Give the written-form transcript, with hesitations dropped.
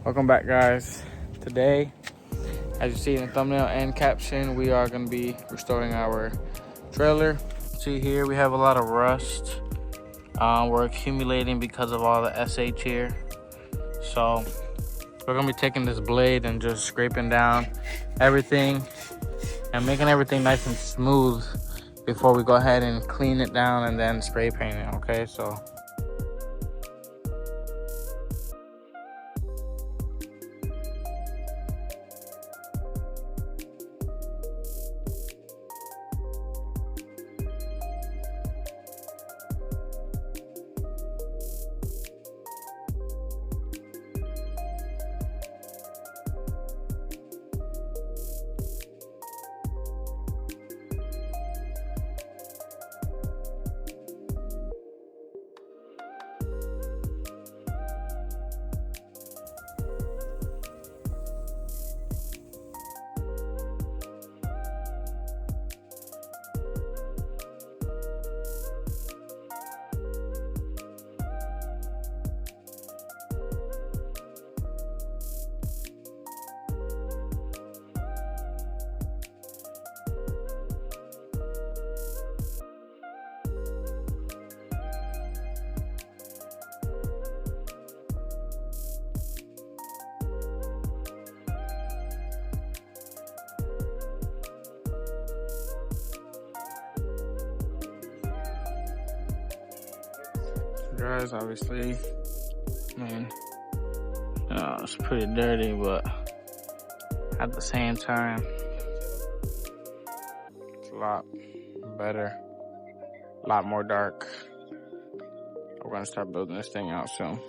Welcome back, guys. Today, as you see in the thumbnail and caption, we are going to be restoring our trailer. See here, we have a lot of rust. We're accumulating because of all the SH here. So we're going to be taking this blade and just scraping down everything and making everything nice and smooth before we go ahead and clean it down and then spray paint it, okay? So guys, obviously, it's pretty dirty, but at the same time, it's a lot better, a lot more dark. We're gonna start building this thing out soon.